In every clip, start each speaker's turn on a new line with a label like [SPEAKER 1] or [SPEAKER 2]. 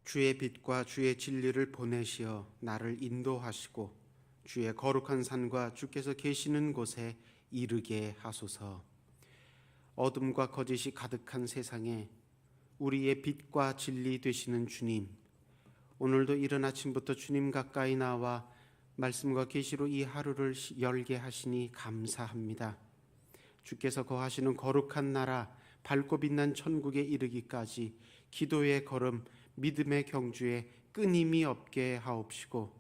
[SPEAKER 1] 주의 빛과 주의 진리를 보내시어 나를 인도하시고 주의 거룩한 산과 주께서 계시는 곳에 이르게 하소서. 어둠과 거짓이 가득한 세상에 우리의 빛과 진리 되시는 주님, 오늘도 이른 아침부터 주님 가까이 나와 말씀과 계시로 이 하루를 열게 하시니 감사합니다. 주께서 거하시는 거룩한 나라, 밝고 빛난 천국에 이르기까지 기도의 걸음, 믿음의 경주에 끊임이 없게 하옵시고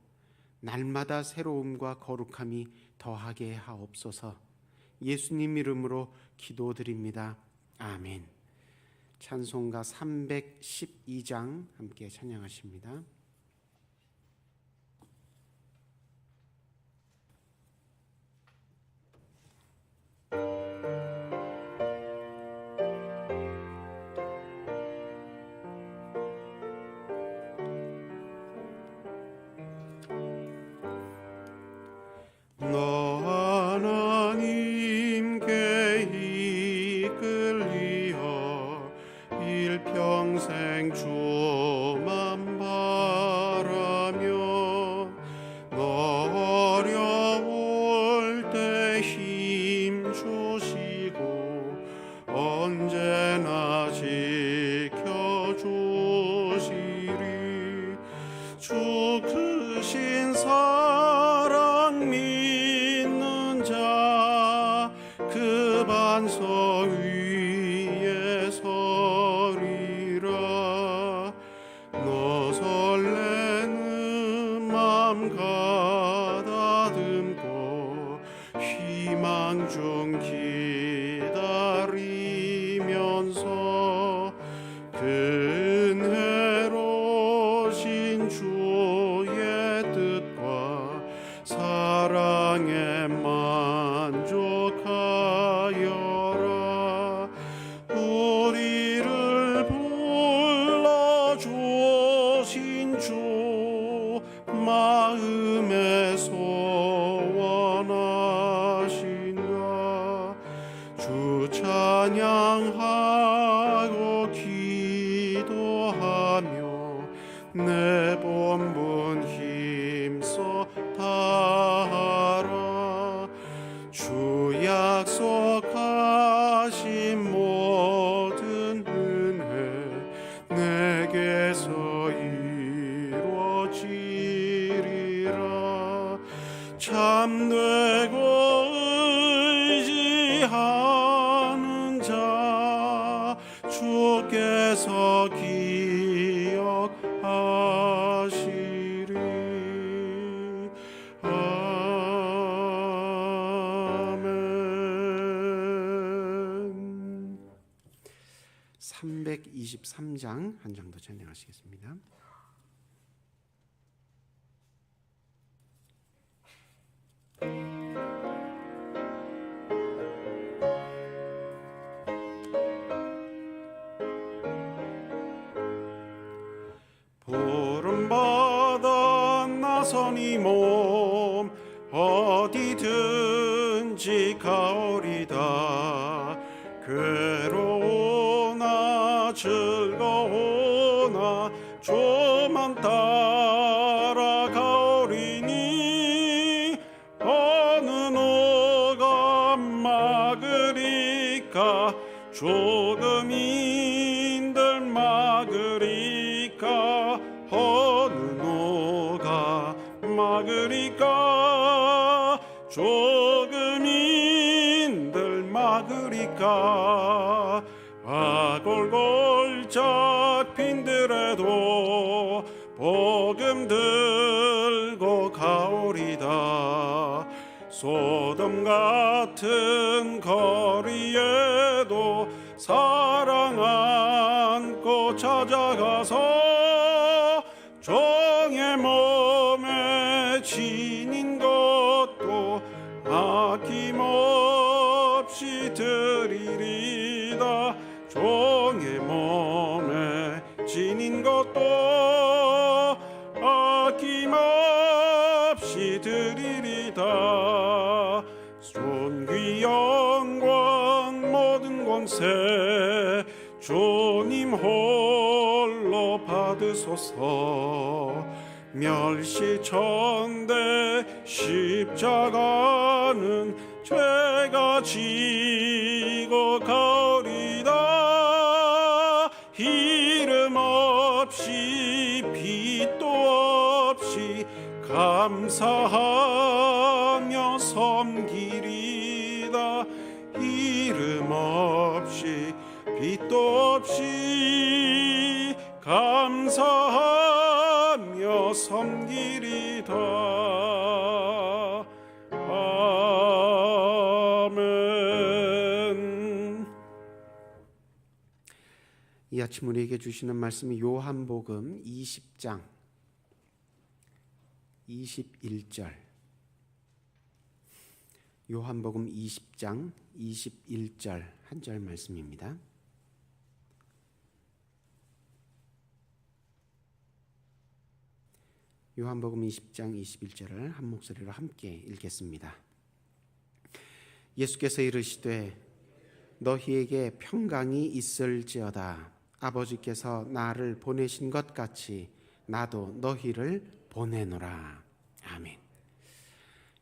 [SPEAKER 1] 날마다 새로움과 거룩함이 더하게 하옵소서. 예수님 이름으로 기도드립니다. 아멘. 찬송가 312장 함께 찬양하십니다.
[SPEAKER 2] 평생 주만 바라며 어려울 때 힘 주시고 언제나 지켜주시리. 주 크신 사랑 믿는 자 그 반석 위에 서리라. 너 설레는 맘 가다듬고 희망 중 기다리면서 은혜로신 주의 뜻과 사랑에 만족하여라. 우리를 불러주신 주 마음에 소원하신가. 주 찬양하고 기도하며 내 본분 힘써 다하라. 주 약속하신 모든 은혜 내게서 이루어지리라. 참되고 의지하는 자 주께서 기억하시리. 아멘.
[SPEAKER 1] 323장 한 장 더 찬양하시겠습니다.
[SPEAKER 2] 푸른바다 나선 이 몸 어디든지 가오리다. 괴로우나 즐거우나 주만 따라가오리니 어느 누가 막으리까. 조금인들 막으리까. 어느 누가 막으리까. 조금인들 막으리까. 아골골 잡힌들에도 복음 들고 가오리다. 소돔 같은 거리에도 사랑 안고 찾아가서 종의 몸에 지닌 것도 아낌없이 드리리다. 종의 몸에 지닌 것도 아낌없이 드리리다. 존귀 영광 모든 권세 주님 홀로 받으소서. 하소서. 멸시천대 십자가는 죄가 지고 가리다. 이름 없이 빛도 없이 감사하며 섬기리다. 이름 없이 빛도 없이 감사하며 섬기리다. 아멘.
[SPEAKER 1] 이 아침 우리에게 주시는 말씀이 요한복음 20장 21절. 요한복음 20장 21절 한 절 말씀입니다. 요한복음 20장 21절을 한 목소리로 함께 읽겠습니다. 예수께서 이르시되 너희에게 평강이 있을지어다. 아버지께서 나를 보내신 것 같이 나도 너희를 보내노라. 아멘.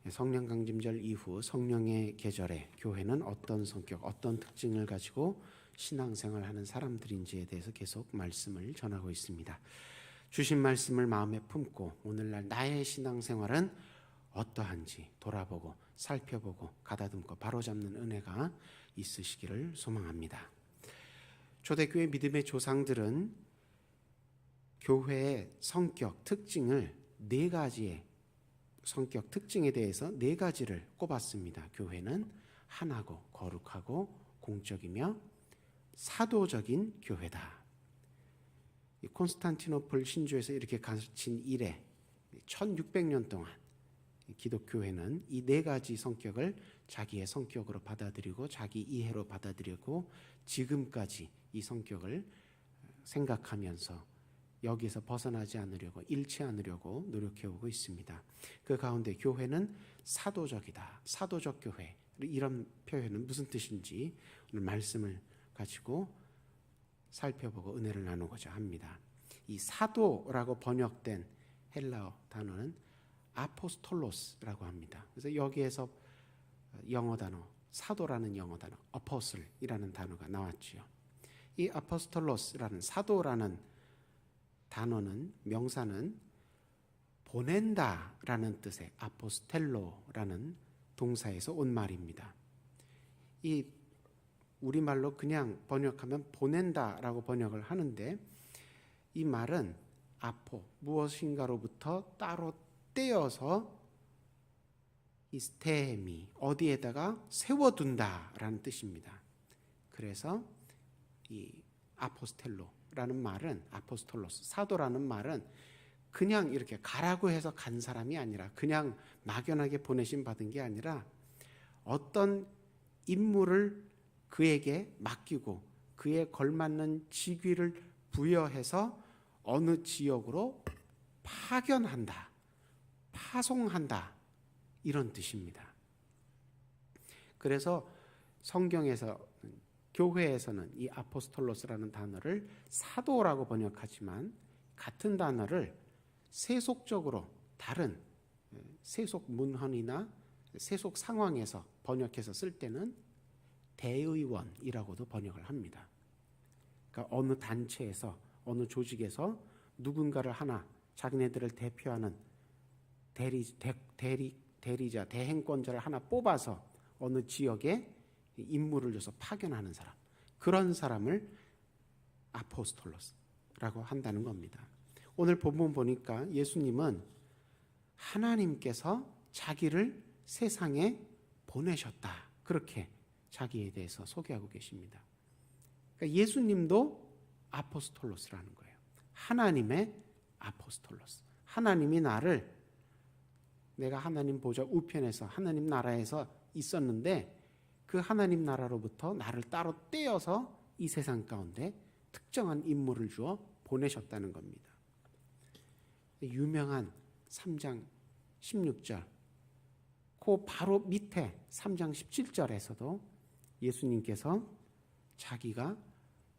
[SPEAKER 1] 성령 강림절 이후 성령의 계절에 교회는 어떤 성격, 어떤 특징을 가지고 신앙생활하는 사람들인지에 대해서 계속 말씀을 전하고 있습니다. 주신 말씀을 마음에 품고 오늘날 나의 신앙생활은 어떠한지 돌아보고 살펴보고 가다듬고 바로잡는 은혜가 있으시기를 소망합니다. 초대교회 믿음의 조상들은 교회의 성격 특징을 네 가지의 성격 특징에 대해서 네 가지를 꼽았습니다. 교회는 하나고 거룩하고 공적이며 사도적인 교회다. 콘스탄티노플 신조에서 이렇게 가르친 이래 1600년 동안 기독교회는 이 네 가지 성격을 자기의 성격으로 받아들이고 자기 이해로 받아들이고 지금까지 이 성격을 생각하면서 여기서 벗어나지 않으려고 잃지 않으려고 노력해오고 있습니다. 그 가운데 교회는 사도적이다. 사도적 교회. 이런 표현은 무슨 뜻인지 오늘 말씀을 가지고 살펴보고 은혜를 나누고자 합니다. 이 사도라고 번역된 헬라어 단어는 아포스톨로스라고 합니다. 그래서 여기에서 영어 단어, 사도라는 영어 단어, 어포슬이라는 단어가 나왔지요. 이 아포스톨로스라는 사도라는 단어는 명사는 보낸다라는 뜻의 아포스텔로라는 동사에서 온 말입니다. 이 우리말로 그냥 번역하면 보낸다라고 번역을 하는데 이 말은 아포, 무엇인가로부터 따로 떼어서 이 스테미, 어디에다가 세워둔다라는 뜻입니다. 그래서 이 아포스텔로라는 말은 아포스톨로스, 사도라는 말은 그냥 이렇게 가라고 해서 간 사람이 아니라 그냥 막연하게 보내심 받은 게 아니라 어떤 임무를 그에게 맡기고 그에 걸맞는 직위를 부여해서 어느 지역으로 파견한다, 파송한다 이런 뜻입니다. 그래서 성경에서 교회에서는 이 아포스톨로스라는 단어를 사도라고 번역하지만 같은 단어를 세속적으로 다른 세속 문헌이나 세속 상황에서 번역해서 쓸 때는 대의원이라고도 번역을 합니다. 그러니까 어느 단체에서 어느 조직에서 누군가를 하나 자기네들을 대표하는 대리자, 대행권자를 하나 뽑아서 어느 지역에 임무를 줘서 파견하는 사람, 그런 사람을 아포스톨로스라고 한다는 겁니다. 오늘 본문 보니까 예수님은 하나님께서 자기를 세상에 보내셨다, 그렇게 자기에 대해서 소개하고 계십니다. 그러니까 예수님도 아포스톨로스라는 거예요. 하나님의 아포스톨로스. 하나님이 나를, 내가 하나님 보좌 우편에서 하나님 나라에서 있었는데 그 하나님 나라로부터 나를 따로 떼어서 이 세상 가운데 특정한 임무를 주어 보내셨다는 겁니다. 유명한 3장 16절, 그 바로 밑에 3장 17절에서도 예수님께서 자기가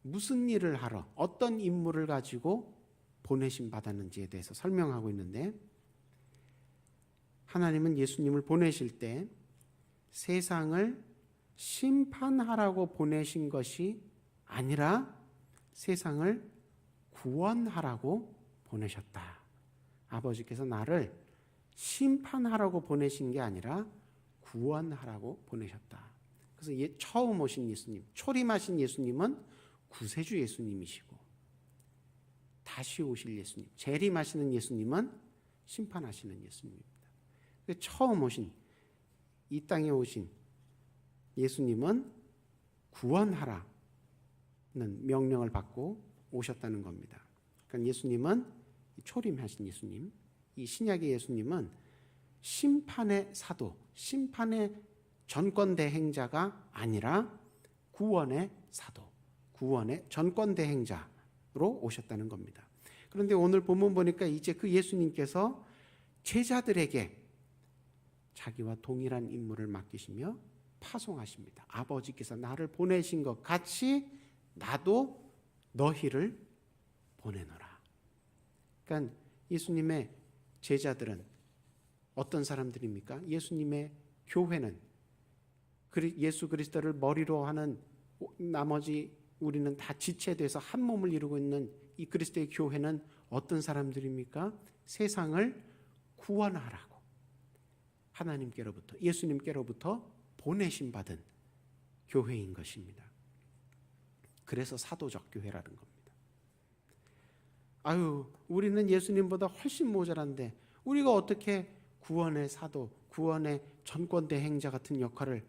[SPEAKER 1] 무슨 일을 하러, 어떤 임무를 가지고 보내심 받았는지에 대해서 설명하고 있는데, 하나님은 예수님을 보내실 때 세상을 심판하라고 보내신 것이 아니라 세상을 구원하라고 보내셨다. 아버지께서 나를 심판하라고 보내신 게 아니라 구원하라고 보내셨다. 그래서 처음 오신 예수님, 초림하신 예수님은 구세주 예수님이시고, 다시 오실 예수님, 재림하시는 예수님은 심판하시는 예수님입니다. 처음 오신, 이 땅에 오신 예수님은 구원하라는 명령을 받고 오셨다는 겁니다. 그러니까 예수님은, 초림하신 예수님, 이 신약의 예수님은 심판의 사도, 심판의 전권대행자가 아니라 구원의 사도, 구원의 전권대행자로 오셨다는 겁니다. 그런데 오늘 본문 보니까 이제 그 예수님께서 제자들에게 자기와 동일한 임무를 맡기시며 파송하십니다. 아버지께서 나를 보내신 것 같이 나도 너희를 보내노라. 그러니까 예수님의 제자들은 어떤 사람들입니까? 예수님의 교회는, 예수 그리스도를 머리로 하는 나머지 우리는 다 지체돼서 한 몸을 이루고 있는 이 그리스도의 교회는 어떤 사람들입니까? 세상을 구원하라고 하나님께로부터, 예수님께로부터 보내심 받은 교회인 것입니다. 그래서 사도적 교회라는 겁니다. 우리는 예수님보다 훨씬 모자란데 우리가 어떻게 구원의 사도, 구원의 전권대행자 같은 역할을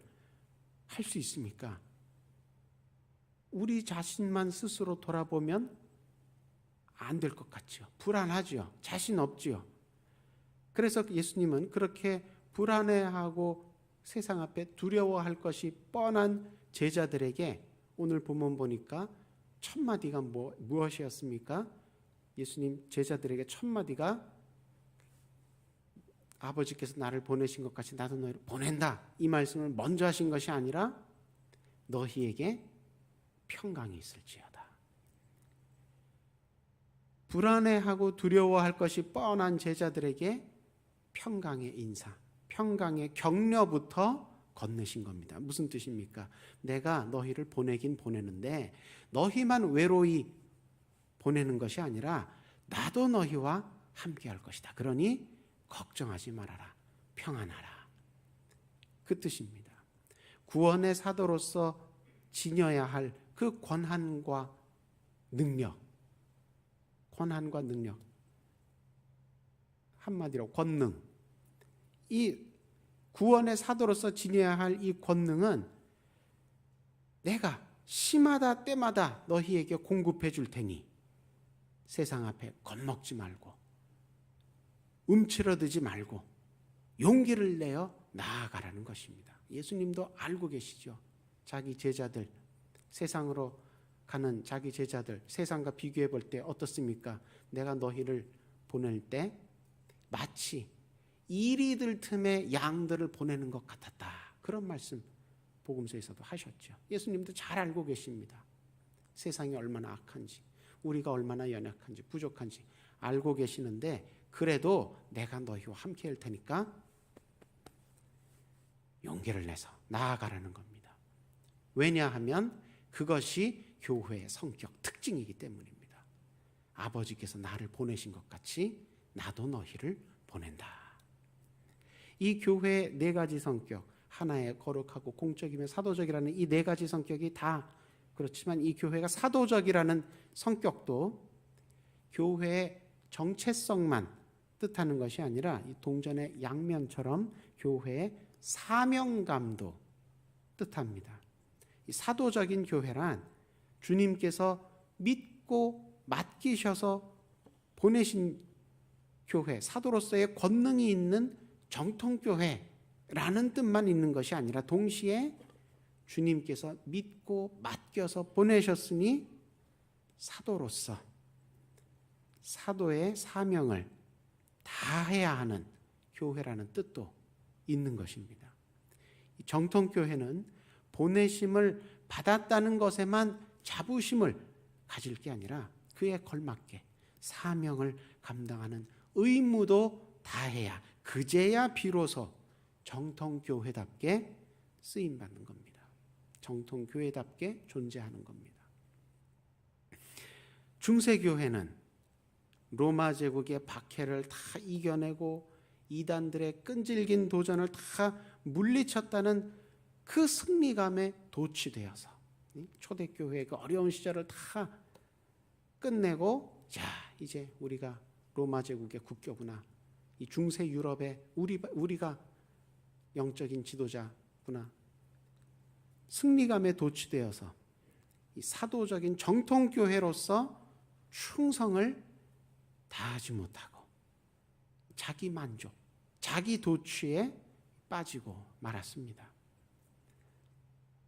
[SPEAKER 1] 할 수 있습니까? 우리 자신만 스스로 돌아보면 안 될 것 같죠. 불안하죠. 자신 없죠. 그래서 예수님은 그렇게 불안해하고 세상 앞에 두려워할 것이 뻔한 제자들에게 오늘 본문 보니까 첫 마디가 무엇이었습니까? 예수님 제자들에게 첫 마디가 아버지께서 나를 보내신 것 같이 나도 너희를 보낸다, 이 말씀을 먼저 하신 것이 아니라 너희에게 평강이 있을지어다. 불안해하고 두려워할 것이 뻔한 제자들에게 평강의 인사, 평강의 격려부터 건네신 겁니다. 무슨 뜻입니까? 내가 너희를 보내긴 보내는데 너희만 외로이 보내는 것이 아니라 나도 너희와 함께 할 것이다. 그러니 걱정하지 말아라. 평안하라. 그 뜻입니다. 구원의 사도로서 지녀야 할 그 권한과 능력, 한마디로 권능, 이 구원의 사도로서 지녀야 할 이 권능은 내가 시마다 때마다 너희에게 공급해 줄 테니 세상 앞에 겁먹지 말고 움츠러들지 말고 용기를 내어 나아가라는 것입니다. 예수님도 알고 계시죠. 자기 제자들, 세상으로 가는 자기 제자들, 세상과 비교해 볼 때 어떻습니까? 내가 너희를 보낼 때 마치 이리들 틈에 양들을 보내는 것 같았다. 그런 말씀 복음서에서도 하셨죠. 예수님도 잘 알고 계십니다. 세상이 얼마나 악한지, 우리가 얼마나 연약한지, 부족한지 알고 계시는데 그래도 내가 너희와 함께 할 테니까 용기를 내서 나아가라는 겁니다. 왜냐하면 그것이 교회의 성격, 특징이기 때문입니다. 아버지께서 나를 보내신 것 같이 나도 너희를 보낸다. 이 교회의 네 가지 성격, 하나의 거룩하고 공적이며 사도적이라는 이 네 가지 성격이 다 그렇지만 이 교회가 사도적이라는 성격도 교회의 정체성만 뜻하는 것이 아니라 이 동전의 양면처럼 교회의 사명감도 뜻합니다. 이 사도적인 교회란 주님께서 믿고 맡기셔서 보내신 교회, 사도로서의 권능이 있는 정통교회라는 뜻만 있는 것이 아니라 동시에 주님께서 믿고 맡겨서 보내셨으니 사도로서 사도의 사명을 다해야 하는 교회라는 뜻도 있는 것입니다. 정통교회는 보내심을 받았다는 것에만 자부심을 가질 게 아니라 그에 걸맞게 사명을 감당하는 의무도 다해야 그제야 비로소 정통교회답게 쓰임받는 겁니다. 정통교회답게 존재하는 겁니다. 중세교회는 로마 제국의 박해를 다 이겨내고 이단들의 끈질긴 도전을 다 물리쳤다는 그 승리감에 도취되어서 초대교회의 그 어려운 시절을 다 끝내고, 자 이제 우리가 로마 제국의 국교구나, 이 중세 유럽의 우리가 영적인 지도자구나, 승리감에 도취되어서 이 사도적인 정통교회로서 충성을 다하지 못하고 자기 만족, 자기 도취에 빠지고 말았습니다.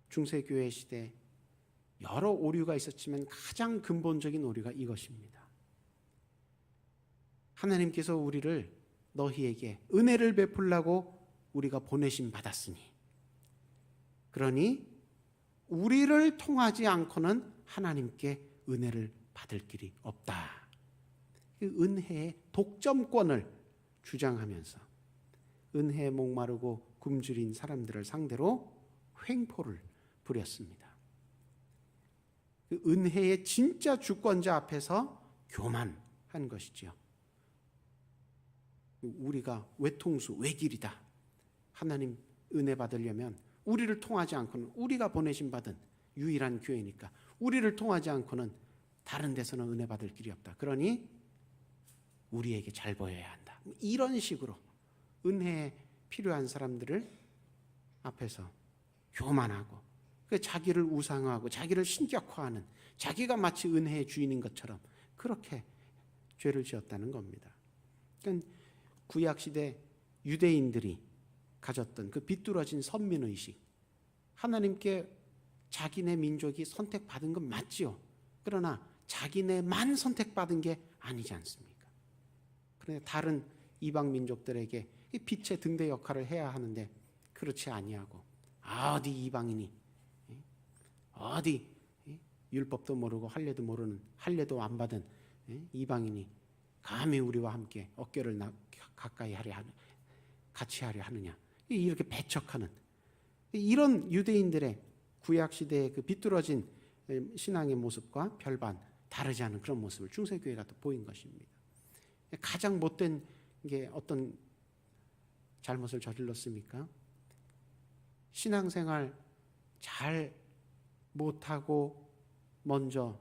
[SPEAKER 1] 중세교회 시대 여러 오류가 있었지만 가장 근본적인 오류가 이것입니다. 하나님께서 우리를 너희에게 은혜를 베풀라고 우리가 보내심 받았으니, 그러니 우리를 통하지 않고는 하나님께 은혜를 받을 길이 없다. 그 은혜의 독점권을 주장하면서 은혜에 목마르고 굶주린 사람들을 상대로 횡포를 부렸습니다. 그 은혜의 진짜 주권자 앞에서 교만한 것이지요. 우리가 외통수, 외길이다. 하나님 은혜 받으려면 우리를 통하지 않고는, 우리가 보내심 받은 유일한 교회니까 우리를 통하지 않고는 다른 데서는 은혜 받을 길이 없다. 그러니 우리에게 잘 보여야 한다. 이런 식으로 은혜에 필요한 사람들을 앞에서 교만하고 자기를 우상화하고 자기를 신격화하는, 자기가 마치 은혜의 주인인 것처럼 그렇게 죄를 지었다는 겁니다. 그러니까 구약시대 유대인들이 가졌던 그 비뚤어진 선민의식, 하나님께 자기네 민족이 선택받은 건 맞지요. 그러나 자기네만 선택받은 게 아니지 않습니까? 그런데 다른 이방 민족들에게 이 빛의 등대 역할을 해야 하는데 그렇지 아니하고, 어디 이방인이, 어디 율법도 모르고 할례도 모르는, 할례도 안 받은 이방인이 감히 우리와 함께 어깨를 가까이 하려 하는, 같이 하려 하느냐, 이렇게 배척하는 이런 유대인들의 구약시대의 그 비뚤어진 신앙의 모습과 별반 다르지 않은 그런 모습을 중세교회가 또 보인 것입니다. 가장 못된 게 어떤 잘못을 저질렀습니까? 신앙생활 잘 못하고 먼저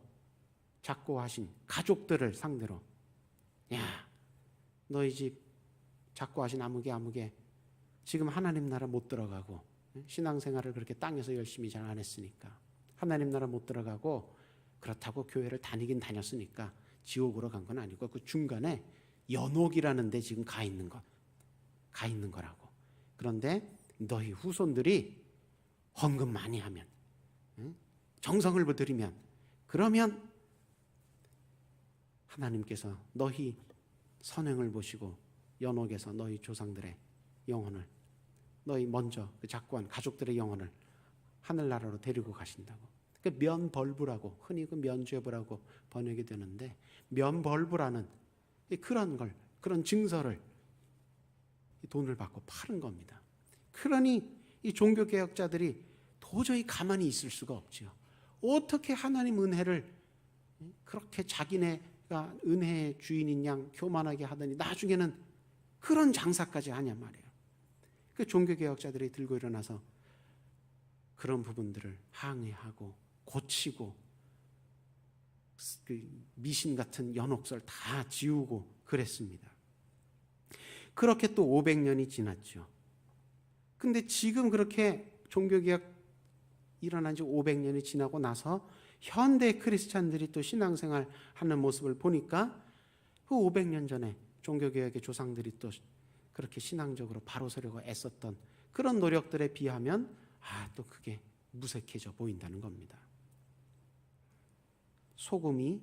[SPEAKER 1] 작고하신 가족들을 상대로, 야, 너희 집 작고하신 아무개 지금 하나님 나라 못 들어가고, 신앙생활을 그렇게 땅에서 열심히 잘 안 했으니까 하나님 나라 못 들어가고, 그렇다고 교회를 다니긴 다녔으니까 지옥으로 간 건 아니고 그 중간에 연옥이라는 데 지금 가 있는 거라고. 그런데 너희 후손들이 헌금 많이 하면, 정성을 들이면, 그러면 하나님께서 너희 선행을 보시고 연옥에서 너희 조상들의 영혼을, 너희 먼저 그 작고한 가족들의 영혼을 하늘나라로 데리고 가신다고. 그 면벌부라고, 흔히 그 면죄부라고 번역이 되는데, 면벌부라는 그런 증서를 돈을 받고 파는 겁니다. 그러니 이 종교개혁자들이 도저히 가만히 있을 수가 없지요. 어떻게 하나님 은혜를 그렇게 자기네가 은혜의 주인인 양 교만하게 하더니 나중에는 그런 장사까지 하냐 말이에요. 그 종교개혁자들이 들고 일어나서 그런 부분들을 항의하고 고치고, 그 미신 같은 연옥설 다 지우고 그랬습니다. 그렇게 또 500년이 지났죠. 근데 지금 그렇게 종교개혁 일어난 지 500년이 지나고 나서 현대 크리스찬들이 또 신앙생활 하는 모습을 보니까 그 500년 전에 종교개혁의 조상들이 또 그렇게 신앙적으로 바로 서려고 애썼던 그런 노력들에 비하면 또 그게 무색해져 보인다는 겁니다. 소금이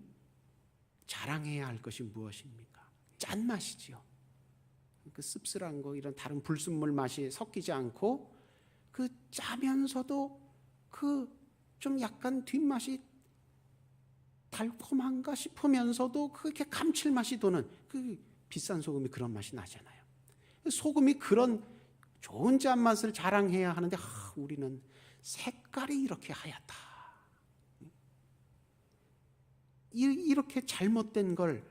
[SPEAKER 1] 자랑해야 할 것이 무엇입니까? 짠맛이지요. 그 씁쓸한 거, 이런 다른 불순물 맛이 섞이지 않고 그 짜면서도 그 좀 약간 뒷맛이 달콤한가 싶으면서도 그렇게 감칠맛이 도는 그 비싼 소금이 그런 맛이 나잖아요. 소금이 그런 좋은 짠맛을 자랑해야 하는데 우리는 색깔이 이렇게 하얗다. 이렇게 잘못된 걸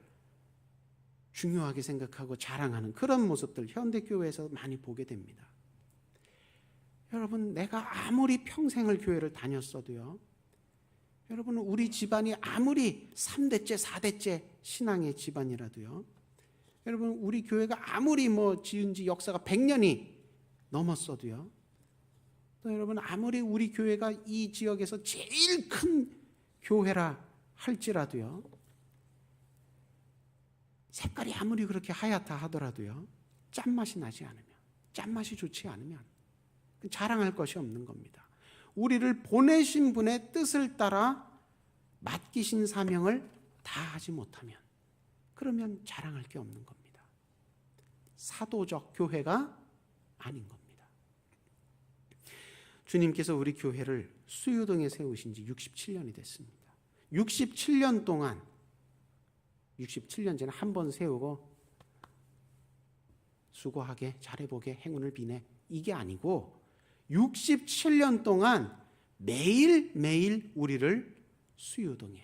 [SPEAKER 1] 중요하게 생각하고 자랑하는 그런 모습들 현대교회에서 많이 보게 됩니다. 여러분, 내가 아무리 평생을 교회를 다녔어도요, 여러분, 우리 집안이 아무리 3대째 4대째 신앙의 집안이라도요, 여러분, 우리 교회가 아무리 지은 지 역사가 100년이 넘었어도요, 또 여러분, 아무리 우리 교회가 이 지역에서 제일 큰 교회라 할지라도요, 색깔이 아무리 그렇게 하얗다 하더라도요, 짠맛이 나지 않으면, 짠맛이 좋지 않으면 자랑할 것이 없는 겁니다. 우리를 보내신 분의 뜻을 따라 맡기신 사명을 다하지 못하면, 그러면 자랑할 게 없는 겁니다. 사도적 교회가 아닌 겁니다. 주님께서 우리 교회를 수유동에 세우신 지 67년이 됐습니다. 67년 동안 67년 전에 한 번 세우고 수고하게 잘해보게 행운을 비네 이게 아니고 67년 동안 매일매일 우리를 수유동에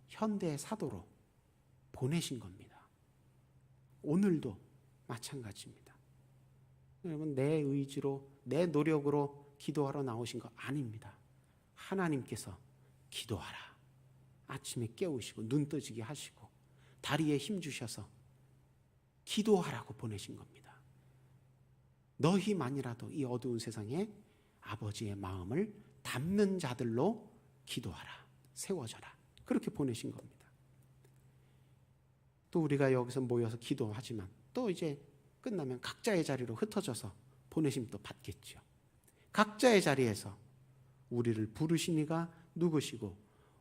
[SPEAKER 1] 현대 사도로 보내신 겁니다. 오늘도 마찬가지입니다. 여러분, 내 의지로 내 노력으로 기도하러 나오신 거 아닙니다. 하나님께서 기도하라 아침에 깨우시고 눈 떠지게 하시고 다리에 힘 주셔서 기도하라고 보내신 겁니다. 너희만이라도 이 어두운 세상에 아버지의 마음을 담는 자들로 기도하라, 세워져라, 그렇게 보내신 겁니다. 또 우리가 여기서 모여서 기도하지만 또 이제 끝나면 각자의 자리로 흩어져서 보내심 또 받겠죠. 각자의 자리에서 우리를 부르신 이가 누구시고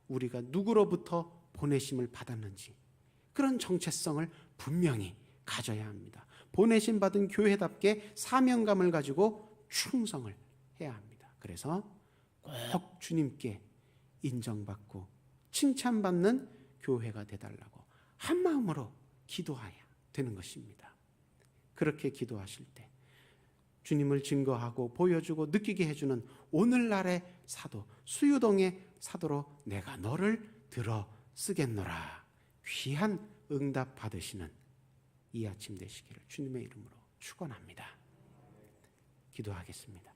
[SPEAKER 1] 우리가 누구로부터 보내심을 받았는지 그런 정체성을 분명히 가져야 합니다. 보내심 받은 교회답게 사명감을 가지고 충성을 해야 합니다. 그래서 꼭 주님께 인정받고 칭찬받는 교회가 되달라고 한 마음으로 기도해야 되는 것입니다. 그렇게 기도하실 때 주님을 증거하고 보여주고 느끼게 해주는 오늘날의 사도, 수유동의 사도로 내가 너를 들어 쓰겠노라. 귀한 응답 받으시는 이 아침 되시기를 주님의 이름으로 축원합니다. 기도하겠습니다.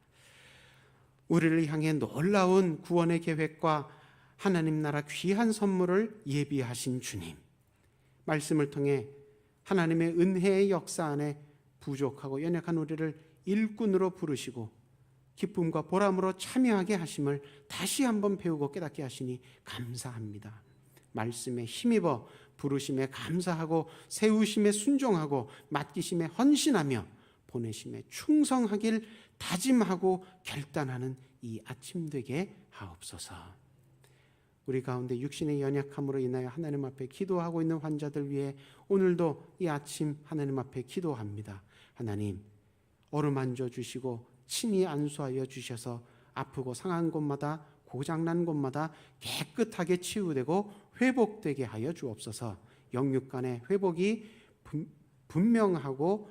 [SPEAKER 1] 우리를 향해 놀라운 구원의 계획과 하나님 나라 귀한 선물을 예비하신 주님, 말씀을 통해 하나님의 은혜의 역사 안에 부족하고 연약한 우리를 일꾼으로 부르시고 기쁨과 보람으로 참여하게 하심을 다시 한번 배우고 깨닫게 하시니 감사합니다. 말씀에 힘입어 부르심에 감사하고 세우심에 순종하고 맡기심에 헌신하며 보내심에 충성하길 다짐하고 결단하는 이 아침 되게 하옵소서. 우리 가운데 육신의 연약함으로 인하여 하나님 앞에 기도하고 있는 환자들 위해 오늘도 이 아침 하나님 앞에 기도합니다. 하나님, 어루만져 주시고 친히 안수하여 주셔서 아프고 상한 곳마다 고장난 곳마다 깨끗하게 치유되고 회복되게 하여 주옵소서. 영육간의 회복이 분명하고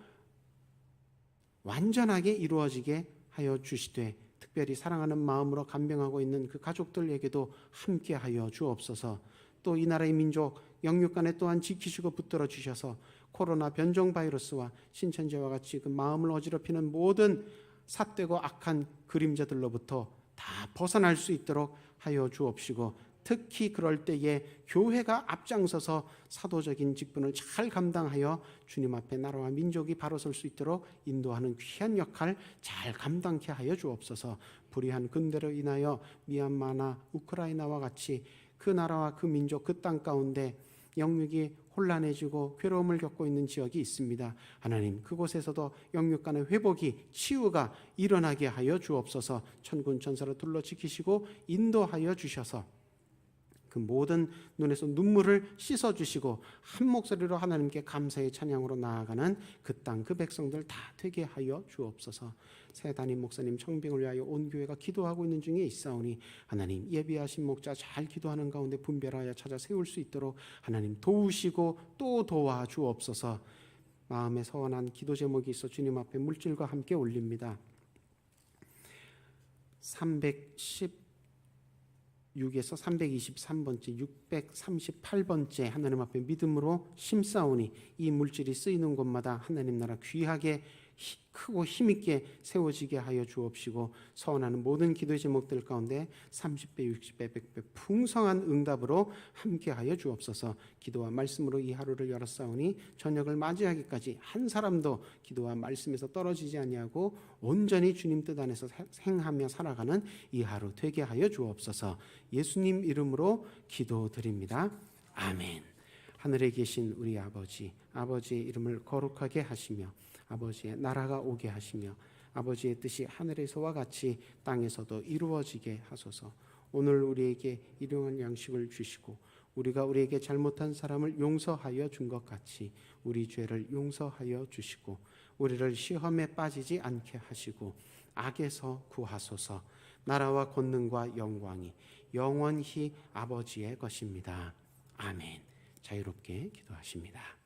[SPEAKER 1] 완전하게 이루어지게 하여 주시되 특별히 사랑하는 마음으로 간병하고 있는 그 가족들에게도 함께 하여 주옵소서. 또 이 나라의 민족 영육간에 또한 지키시고 붙들어 주셔서 코로나 변종 바이러스와 신천지와 같이 그 마음을 어지럽히는 모든 삿되고 악한 그림자들로부터 다 벗어날 수 있도록 하여 주옵시고 특히 그럴 때에 교회가 앞장서서 사도적인 직분을 잘 감당하여 주님 앞에 나라와 민족이 바로 설 수 있도록 인도하는 귀한 역할 잘 감당케 하여 주옵소서. 불의한 군대로 인하여 미얀마나 우크라이나와 같이 그 나라와 그 민족 그 땅 가운데 영육이 혼란해지고 괴로움을 겪고 있는 지역이 있습니다. 하나님, 그곳에서도 영육 간의 회복이 치유가 일어나게 하여 주옵소서. 천군 천사로 둘러 지키시고 인도하여 주셔서 그 모든 눈에서 눈물을 씻어주시고 한 목소리로 하나님께 감사의 찬양으로 나아가는 그 땅 그 백성들 다 되게 하여 주옵소서. 새 담임 목사님 청빙을 위하여 온 교회가 기도하고 있는 중에 있사오니 하나님 예비하신 목자 잘 기도하는 가운데 분별하여 찾아 세울 수 있도록 하나님 도우시고 또 도와 주옵소서. 마음에 서원한 기도 제목이 있어 주님 앞에 물질과 함께 올립니다. 316에서 323번째, 638번째 하나님 앞에 믿음으로 심사오니 이 물질이 쓰이는 곳마다 하나님 나라 귀하게 크고 힘있게 세워지게 하여 주옵시고 서원하는 모든 기도의 제목들 가운데 30배, 60배, 100배 풍성한 응답으로 함께하여 주옵소서. 기도와 말씀으로 이 하루를 열었사오니 저녁을 맞이하기까지 한 사람도 기도와 말씀에서 떨어지지 아니하고 온전히 주님 뜻 안에서 행하며 살아가는 이 하루 되게 하여 주옵소서. 예수님 이름으로 기도드립니다. 아멘. 하늘에 계신 우리 아버지, 아버지의 이름을 거룩하게 하시며 아버지의 나라가 오게 하시며 아버지의 뜻이 하늘에서와 같이 땅에서도 이루어지게 하소서. 오늘 우리에게 일용할 양식을 주시고 우리가 우리에게 잘못한 사람을 용서하여 준 것 같이 우리 죄를 용서하여 주시고 우리를 시험에 빠지지 않게 하시고 악에서 구하소서. 나라와 권능과 영광이 영원히 아버지의 것입니다. 아멘. 자유롭게 기도하십니다.